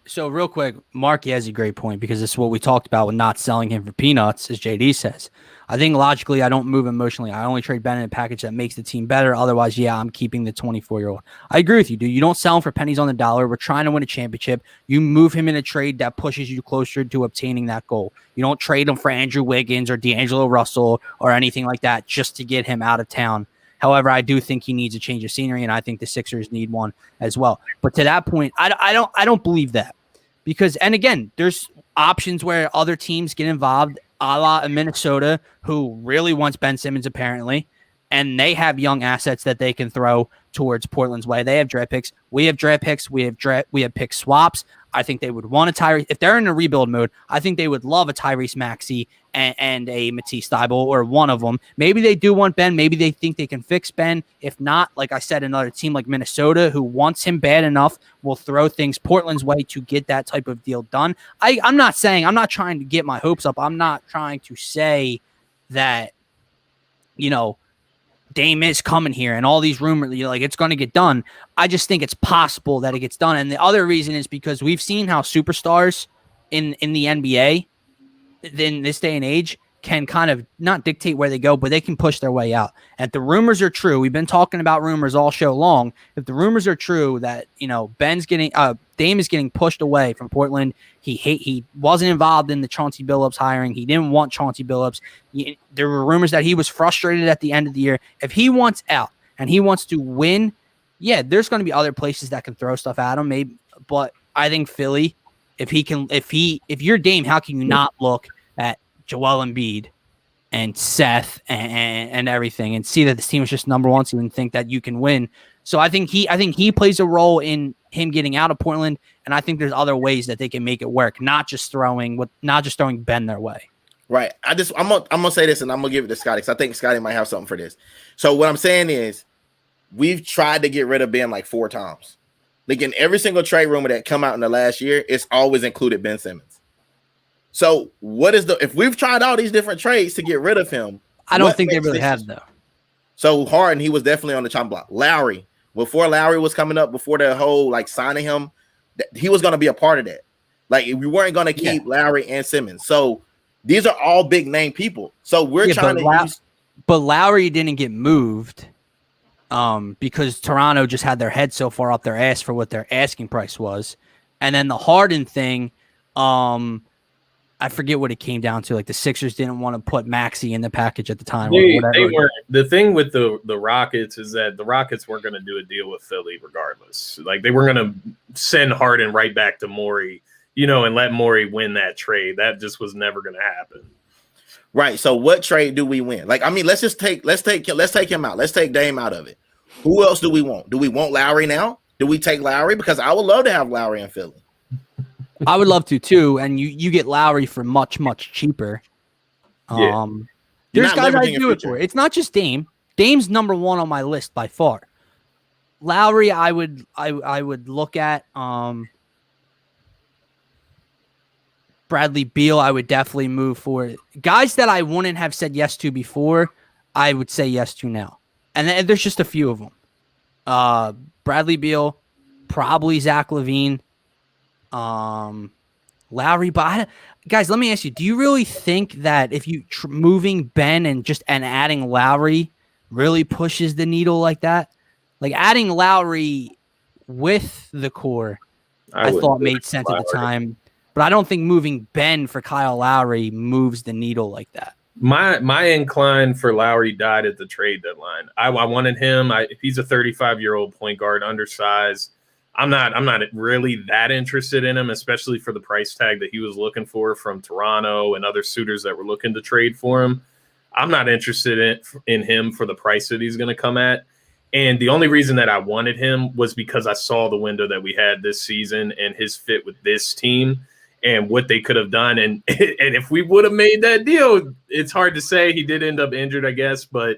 So real quick, Marky has a great point because this is what we talked about with not selling him for peanuts, as JD says. I think logically, I don't move emotionally. I only trade Ben in a package that makes the team better. Otherwise, yeah, I'm keeping the 24-year-old. I agree with you, dude. You don't sell him for pennies on the dollar. We're trying to win a championship. You move him in a trade that pushes you closer to obtaining that goal. You don't trade him for Andrew Wiggins or D'Angelo Russell or anything like that just to get him out of town. However, I do think he needs a change of scenery, and I think the Sixers need one as well. But to that point, I don't believe that because, and again, there's options where other teams get involved, a la in Minnesota, who really wants Ben Simmons apparently, and they have young assets that they can throw towards Portland's way. They have draft picks. We have draft picks. We have pick swaps. I think they would want a Tyrese. If they're in a rebuild mode, I think they would love a Tyrese Maxey and a Matisse Thybulle or one of them. Maybe they do want Ben. Maybe they think they can fix Ben. If not, like I said, another team like Minnesota who wants him bad enough will throw things Portland's way to get that type of deal done. I'm not trying to get my hopes up. I'm not trying to say that, Dame is coming here and all these rumors, like it's going to get done. I just think it's possible that it gets done. And the other reason is because we've seen how superstars in the NBA in this day and age can kind of not dictate where they go, but they can push their way out. And if the rumors are true, we've been talking about rumors all show long. If the rumors are true that, Dame is getting pushed away from Portland. He wasn't involved in the Chauncey Billups hiring. He didn't want Chauncey Billups. There were rumors that he was frustrated at the end of the year. If he wants out and he wants to win, yeah, there's going to be other places that can throw stuff at him. Maybe, but I think Philly, if you're Dame, how can you not look at Joel Embiid and Seth and everything and see that this team is just number one, so you can think that you can win. So I think he plays a role in him getting out of Portland, and I think there's other ways that they can make it work, not just throwing Ben their way. Right. I'm gonna say this, and I'm gonna give it to Scotty because I think Scotty might have something for this. So what I'm saying is, we've tried to get rid of Ben like 4 times. Like in every single trade rumor that come out in the last year, it's always included Ben Simmons. So if we've tried all these different trades to get rid of him, I don't think they really have though. So Harden, he was definitely on the chopping block. Lowry, before Lowry was coming up, before the whole signing him, he was going to be a part of that. Like we weren't going to keep Lowry and Simmons. So these are all big name people. So we're trying to use. But Lowry didn't get moved because Toronto just had their head so far up their ass for what their asking price was. And then the Harden thing, I forget what it came down to. Like the Sixers didn't want to put Maxey in the package at the time. They or whatever. weren't. The thing with the Rockets is that the Rockets weren't going to do a deal with Philly regardless. Like they were going to send Harden right back to Morey, and let Morey win that trade. That just was never going to happen. Right. So what trade do we win? Like, I mean, let's take him out. Let's take Dame out of it. Who else do we want? Do we want Lowry now? Do we take Lowry? Because I would love to have Lowry in Philly. I would love to too, and you get Lowry for much cheaper. Yeah. There's guys I do it for. It's not just Dame. Dame's number one on my list by far. Lowry, I would look at. Bradley Beal, I would definitely move for. Guys that I wouldn't have said yes to before, I would say yes to now. And there's just a few of them. Bradley Beal, probably Zach LaVine. Lowry, but guys, let me ask you: do you really think that if you moving Ben and adding Lowry really pushes the needle like that? Like adding Lowry with the core, I thought made sense at the time, but I don't think moving Ben for Kyle Lowry moves the needle like that. My incline for Lowry died at the trade deadline. I wanted him. He's a 35-year-old point guard, undersized. I'm not really that interested in him, especially for the price tag that he was looking for from Toronto and other suitors that were looking to trade for him. I'm not interested in him for the price that he's going to come at. And the only reason that I wanted him was because I saw the window that we had this season and his fit with this team and what they could have done. And if we would have made that deal, it's hard to say. He did end up injured, I guess, but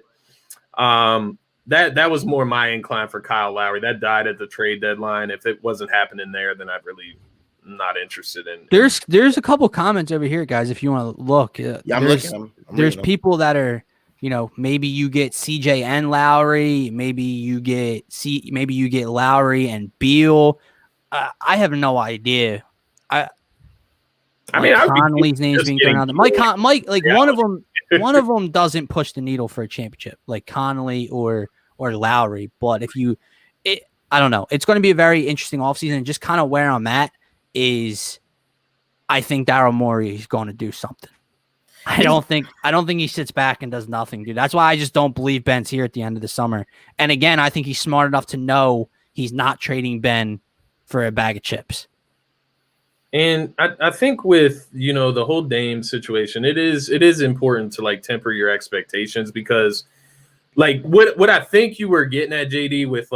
that was more my incline for Kyle Lowry. That died at the trade deadline. If it wasn't happening there, then I'd really not interested in. There's a couple comments over here, guys. If you want to look, yeah, I'm looking. There's people that are, maybe you get CJ and Lowry, maybe you get Lowry and Beal. I have no idea. Conley's name's being thrown out. Mike, one of them doesn't push the needle for a championship, like Conley or Lowry. But I don't know. It's going to be a very interesting offseason. And just kind of where I'm at is, I think Daryl Morey is going to do something. I don't think he sits back and does nothing, dude. That's why I just don't believe Ben's here at the end of the summer. And again, I think he's smart enough to know he's not trading Ben for a bag of chips. And I think with, the whole Dame situation, it is important to temper your expectations, because what I think you were getting at, JD, with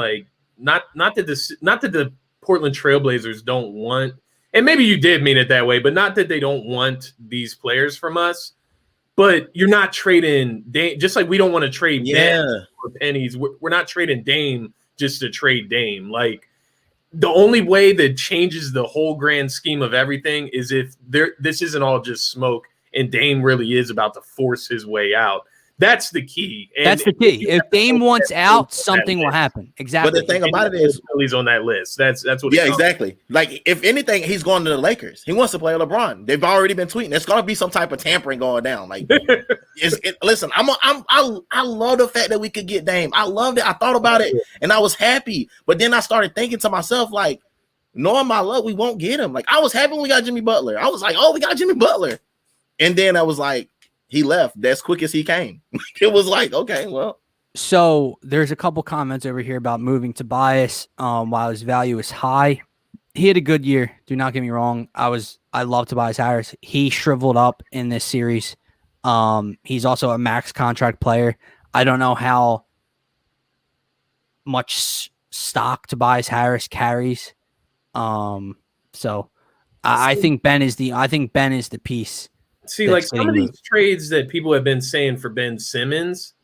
not that the Portland Trailblazers don't want, and maybe you did mean it that way, but not that they don't want these players from us, but you're not trading Dame, just like we don't want to trade Ben for pennies. We're not trading Dame just to trade Dame. The only way that changes the whole grand scheme of everything is if this isn't all just smoke and Dame really is about to force his way out. That's the key. That's the key. If Dame wants out, something will happen. Exactly. But the thing about it is, he's on that list. That's what. Yeah, exactly. If anything, he's going to the Lakers. He wants to play LeBron. They've already been tweeting. There's going to be some type of tampering going down. Listen, I love the fact that we could get Dame. I loved it. I thought about it and I was happy. But then I started thinking to myself, knowing my luck, we won't get him. I was happy when we got Jimmy Butler. I was like, oh, we got Jimmy Butler. And then I was like, he left as quick as he came. It was okay, well. So there's a couple comments over here about moving Tobias while his value is high. He had a good year. Do not get me wrong. I love Tobias Harris. He shriveled up in this series. He's also a max contract player. I don't know how much stock Tobias Harris carries. So I think Ben is the piece. See, some of these trades that people have been saying for Ben Simmons,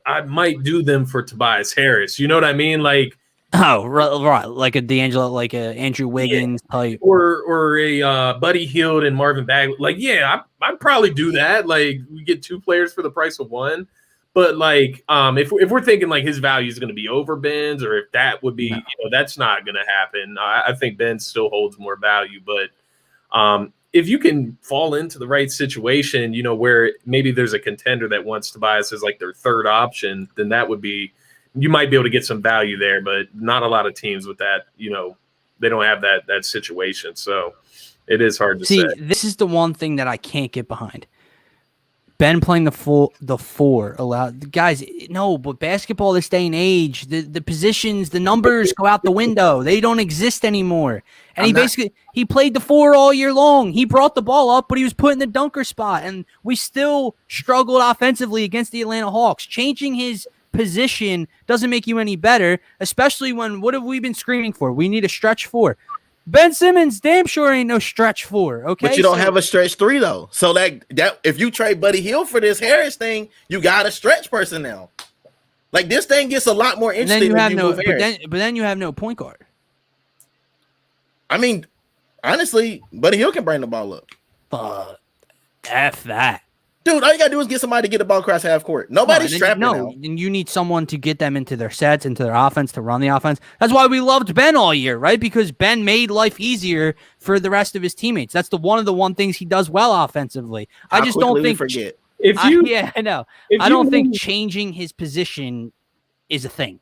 I might do them for Tobias Harris. You know what I mean? Right, like a D'Angelo, like a Andrew Wiggins type, or a Buddy Hield and Marvin Bagley. I'd probably do that. We get two players for the price of one. But if we're thinking his value is going to be over Ben's, or if that would be, that's not going to happen. I think Ben still holds more value, but if you can fall into the right situation, where maybe there's a contender that wants Tobias as their third option, then that would be, you might be able to get some value there, but not a lot of teams with that, they don't have that situation. So It is hard to say. This is the one thing that I can't get behind. Ben playing the four allowed guys. No, but basketball this day and age, the positions, the numbers go out the window. They don't exist anymore. And he played the four all year long. He brought the ball up, but he was put in the dunker spot, and we still struggled offensively against the Atlanta Hawks. Changing his position doesn't make you any better, especially when what have we been screaming for? We need a stretch four. Ben Simmons damn sure ain't no stretch four, okay? But you don't have a stretch three though. So that if you trade Buddy Hield for this Harris thing, you got a stretch person now. Like this thing gets a lot more interesting. But then you have no point guard. I mean, honestly, Buddy Hield can bring the ball up. Fuck. F that. Dude, all you gotta do is get somebody to get the ball across half court. Nobody's strapping now. And you need someone to get them into their sets, into their offense, to run the offense. That's why we loved Ben all year, right? Because Ben made life easier for the rest of his teammates. That's one of the things he does well offensively. I just don't think. Forget. I know. I don't think changing his position is a thing.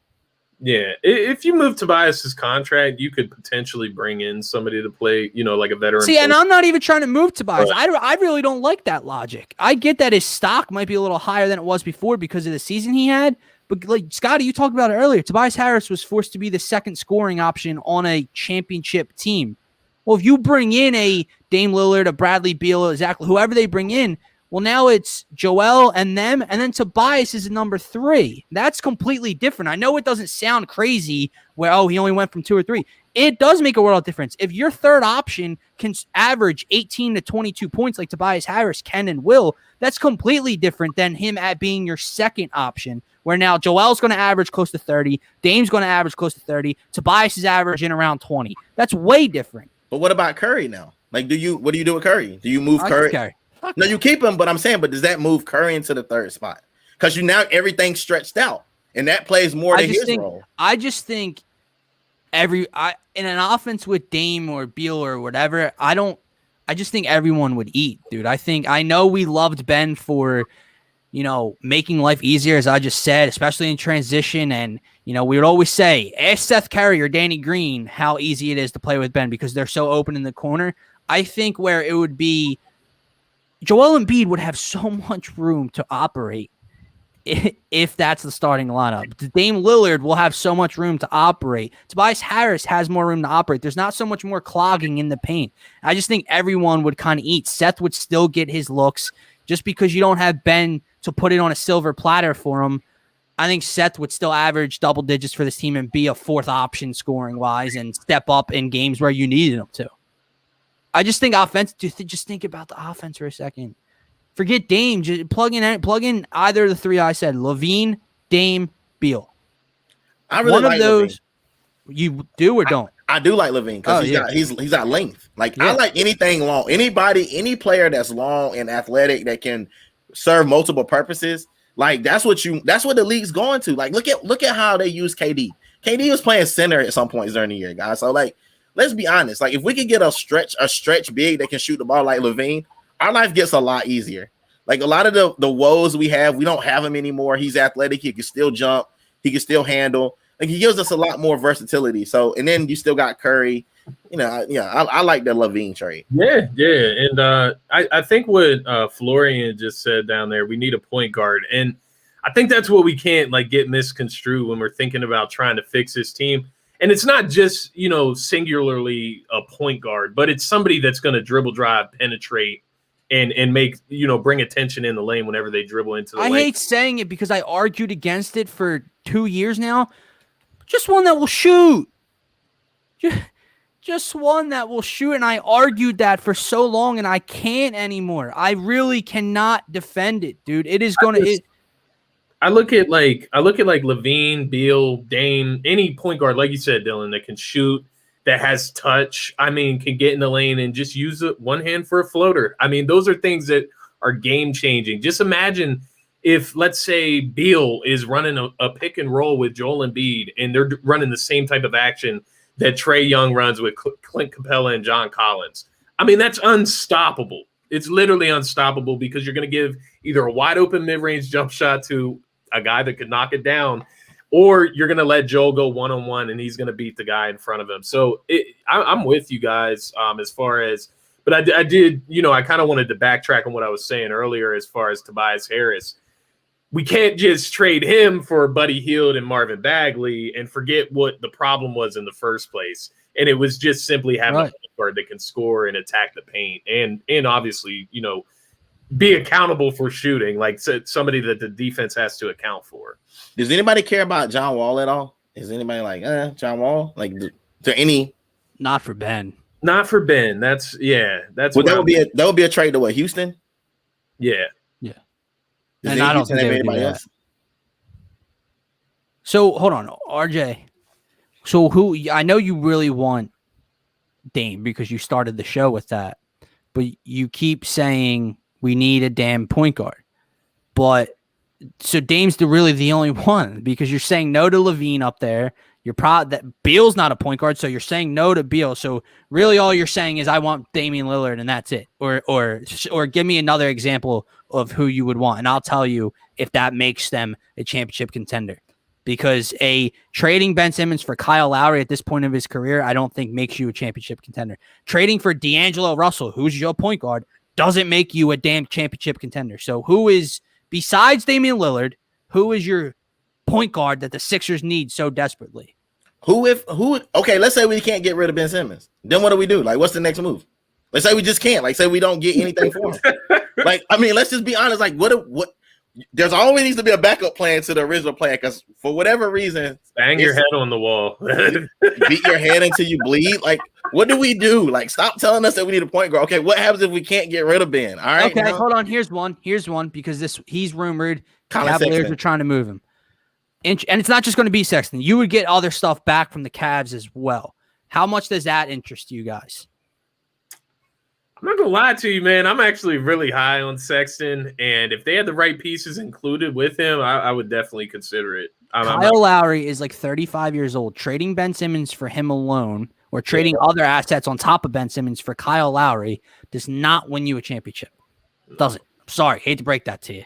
Yeah, if you move Tobias's contract, you could potentially bring in somebody to play, like a veteran. See, and I'm not even trying to move Tobias. I really don't like that logic. I get that his stock might be a little higher than it was before because of the season he had. But like Scotty, you talked about it earlier. Tobias Harris was forced to be the second scoring option on a championship team. Well, if you bring in a Dame Lillard, a Bradley Beal, exactly whoever they bring in, well, now it's Joel and them, and then Tobias is number 3. That's completely different. I know it doesn't sound crazy where, he only went from 2 or 3. It does make a world of difference. If your third option can average 18 to 22 points like Tobias Harris can and will, that's completely different than him at being your second option, where now Joel's going to average close to 30, Dame's going to average close to 30, Tobias is averaging around 20. That's way different. But what about Curry now? Like, what do you do with Curry? Do you move Curry? No, you keep him, but I'm saying, does that move Curry into the third spot? Because now everything's stretched out, and that plays more to his role. I just think in an offense with Dame or Beal or whatever, I just think everyone would eat, dude. I know we loved Ben for, making life easier, as I just said, especially in transition. And, we would always say, ask Seth Curry or Danny Green how easy it is to play with Ben because they're so open in the corner. I think where it would be, Joel Embiid would have so much room to operate if that's the starting lineup. Dame Lillard will have so much room to operate. Tobias Harris has more room to operate. There's not so much more clogging in the paint. I just think everyone would kind of eat. Seth would still get his looks just because you don't have Ben to put it on a silver platter for him. I think Seth would still average double digits for this team and be a fourth option scoring wise and step up in games where you needed him to. I just think offense. Just think about the offense for a second. Forget Dame. Just plug in either of the 3 I said: LaVine, Dame, Beal. I really One like of those. LaVine. You do or don't? I do like LaVine because he's got length. Like I like anything long. Any player that's long and athletic that can serve multiple purposes. Like that's what the league's going to. Like look at how they use KD. KD was playing center at some points during the year, guys. So like. Let's be honest. Like, if we could get a stretch big that can shoot the ball like LaVine, our life gets a lot easier. Like, a lot of the woes we don't have him anymore. He's athletic. He can still jump. He can still handle. Like, he gives us a lot more versatility. So, and then you still got Curry. I like the LaVine trade. Yeah. And I think what Florian just said down there, we need a point guard. And I think that's what we can't, get misconstrued when we're thinking about trying to fix this team. And it's not just, singularly a point guard, but it's somebody that's going to dribble, drive, penetrate, and make, bring attention in the lane whenever they dribble into the lane. I hate saying it because I argued against it for 2 years now. Just one that will shoot. Just one that will shoot. And I argued that for so long, and I can't anymore. I really cannot defend it, dude. It is going to... I look at LaVine, Beal, Dame, any point guard, like you said, Dylan, that can shoot, that has touch. I mean, can get in the lane and just use one hand for a floater. I mean, those are things that are game changing. Just imagine if, let's say, Beal is running a pick and roll with Joel Embiid, and they're running the same type of action that Trae Young runs with Clint Capella and John Collins. I mean, that's unstoppable. It's literally unstoppable because you're going to give either a wide open mid-range jump shot to a guy that could knock it down, or you're going to let Joel go one-on-one and he's going to beat the guy in front of him. So I'm with you guys as far as But I did, I kind of wanted to backtrack on what I was saying earlier as far as Tobias Harris. We can't just trade him for Buddy Hield and Marvin Bagley and forget what the problem was in the first place. And it was just simply having a point guard that can score and attack the paint and obviously, be accountable for shooting, like somebody that the defense has to account for. Does anybody care about John Wall at all? Is anybody like John Wall? Like to any? Not for Ben. Not for Ben. That's that would be a trade to what, Houston? Yeah. And I don't think anybody else. So hold on, RJ. So I know you really want Dame because you started the show with that, but you keep saying we need a damn point guard. But so Dame's really the only one because you're saying no to Levine up there. You're proud that Beal's not a point guard, so you're saying no to Beal. So really, all you're saying is I want Damian Lillard, and that's it. Or give me another example of who you would want, and I'll tell you if that makes them a championship contender. Because trading Ben Simmons for Kyle Lowry at this point of his career, I don't think makes you a championship contender. Trading for D'Angelo Russell, who's your point guard, doesn't make you a damn championship contender. So who is, besides Damian Lillard, who is your point guard that the Sixers need so desperately? Okay, let's say we can't get rid of Ben Simmons. Then what do we do? Like, what's the next move? Let's say we just can't. Like, say we don't get anything for him. Let's just be honest. Like, what? There's always needs to be a backup plan to the original plan because for whatever reason, bang your head on the wall, beat your head until you bleed. Like, what do we do? Like, stop telling us that we need a point guard. Okay, what happens if we can't get rid of Ben? All right. Okay, hold on. Here's one because he's rumored. Cavaliers are trying to move him. And it's not just going to be Sexton. You would get other stuff back from the Cavs as well. How much does that interest you guys? I'm not going to lie to you, man. I'm actually really high on Sexton. And if they had the right pieces included with him, I would definitely consider it. Kyle Lowry is like 35 years old. Trading Ben Simmons for him alone or trading other assets on top of Ben Simmons for Kyle Lowry does not win you a championship. Doesn't. Sorry. Hate to break that to you.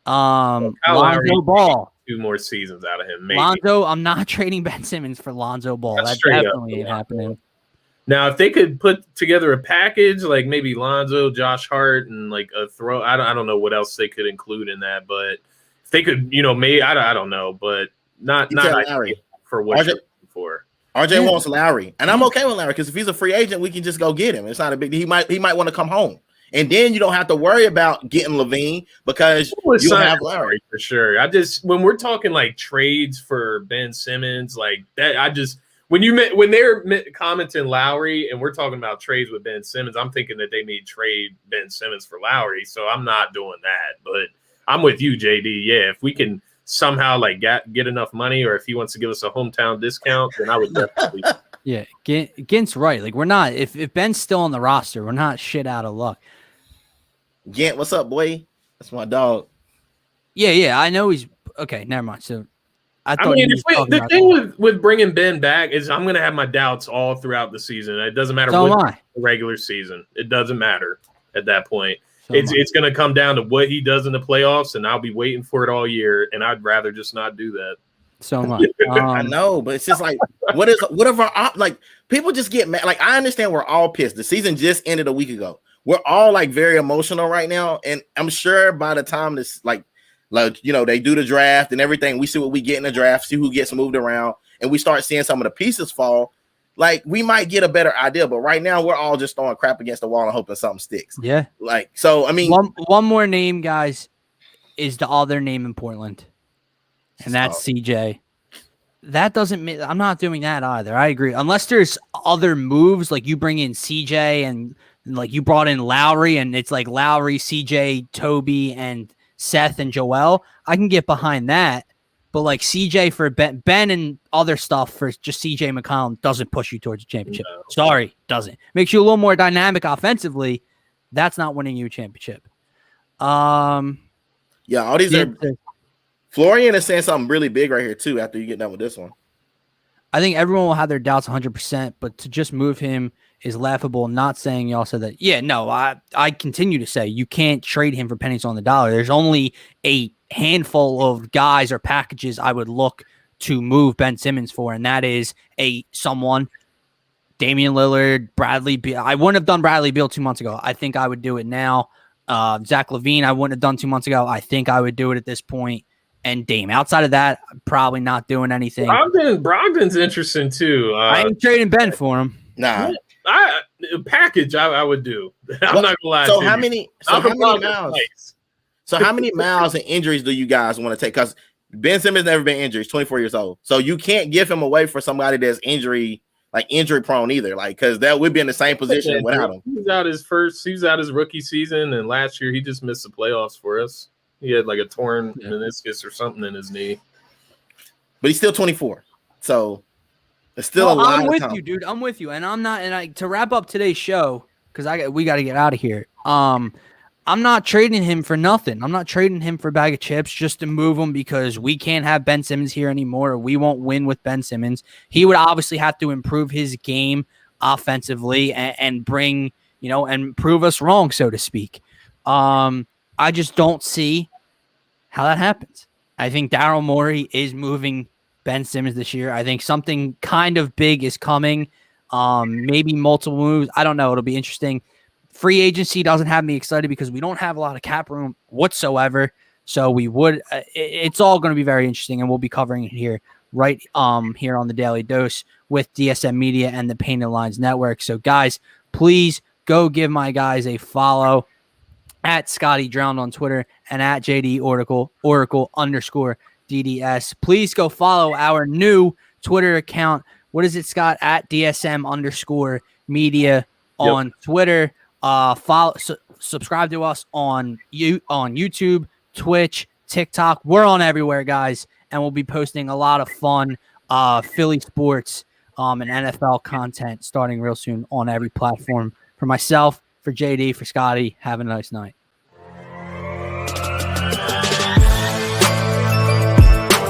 Lonzo Ball. 2 more seasons out of him. Maybe. Lonzo, I'm not trading Ben Simmons for Lonzo Ball. That definitely ain't happening. Now, if they could put together a package, like maybe Lonzo, Josh Hart, and like a throw, I don't know what else they could include in that, but if they could, maybe I don't know, but not Lowry for what you're looking for. RJ wants Lowry, and I'm okay with Lowry because if he's a free agent, we can just go get him. It's not a big deal. He might want to come home. And then you don't have to worry about getting Levine because you have Lowry for sure. When we're talking like trades for Ben Simmons, like that, when they're commenting Lowry and we're talking about trades with Ben Simmons, I'm thinking that they may trade Ben Simmons for Lowry. So I'm not doing that. But I'm with you, JD. Yeah, if we can somehow like get enough money, or if he wants to give us a hometown discount, then I would definitely. Yeah, Gint's right. Like we're not. If Ben's still on the roster, we're not shit out of luck. Gint, what's up, boy? That's my dog. Yeah. I know he's okay. Never mind. So, the thing with bringing Ben back is I'm going to have my doubts all throughout the season. It doesn't matter what the regular season. It doesn't matter at that point. It's going to come down to what he does in the playoffs, and I'll be waiting for it all year. And I'd rather just not do that. So much. I know, but it's just like whatever. Like people just get mad. Like I understand we're all pissed. The season just ended a week ago. We're all like very emotional right now, and I'm sure by the time this like they do the draft and everything, we see what we get in the draft, see who gets moved around, and we start seeing some of the pieces fall. Like we might get a better idea, but right now we're all just throwing crap against the wall and hoping something sticks. Yeah. Like so, I mean, one more name, guys, is the other name in Portland, and that's CJ. That doesn't mean I'm not doing that either. I agree, unless there's other moves like you bring in CJ and. Like you brought in Lowry and it's like Lowry, CJ, Toby, and Seth and Joel. I can get behind that. But like CJ for Ben and other stuff for just CJ McCollum doesn't push you towards a championship. No. Sorry, doesn't. Makes you a little more dynamic offensively. That's not winning you a championship. All these are Florian is saying something really big right here too after you get done with this one. I think everyone will have their doubts 100%, but to just move him is laughable. Not saying y'all said that. Yeah, no, I continue to say you can't trade him for pennies on the dollar. There's only a handful of guys or packages I would look to move Ben Simmons for, and that is someone Damian Lillard, Bradley Beal. I wouldn't have done Bradley Beal 2 months ago. I think I would do it now. Zach LaVine, I wouldn't have done 2 months ago. I think I would do it at this point. And Dame. Outside of that, I'm probably not doing anything. Brogdon's interesting too. I ain't trading Ben for him. Nah. Package I would do. I'm not gonna lie. So to how you. many? So how many miles and injuries do you guys want to take? Because Ben Simmons never been injured. He's 24 years old. So you can't give him away for somebody that's injury prone either. Like, because that would be in the same position without him. He was out his rookie season, and last year he just missed the playoffs for us. He had like a torn meniscus or something in his knee. But he's still 24. So it's still a lot. I'm with of time. you, dude. I'm with you. And I'm not, to wrap up today's show, because we got to get out of here. I'm not trading him for nothing. I'm not trading him for a bag of chips just to move him because we can't have Ben Simmons here anymore. Or we won't win with Ben Simmons. He would obviously have to improve his game offensively and bring, and prove us wrong, so to speak. I just don't see how that happens. I think Daryl Morey is moving Ben Simmons this year. I think something kind of big is coming. Maybe multiple moves. I don't know. It'll be interesting. Free agency doesn't have me excited because we don't have a lot of cap room whatsoever. So we would. It's all going to be very interesting, and we'll be covering it here here on the Daily Dose with DSM Media and the Painted Lines Network. So guys, please go give my guys a follow at Scotty Drowned on Twitter and at JD Oracle _DDS. Please go follow our new Twitter account. What is it, Scott? At DSM _media on Twitter. Subscribe to us on YouTube, Twitch, TikTok. We're on everywhere, guys, and we'll be posting a lot of fun Philly sports and NFL content starting real soon on every platform. For myself, for JD, for Scotty, have a nice night.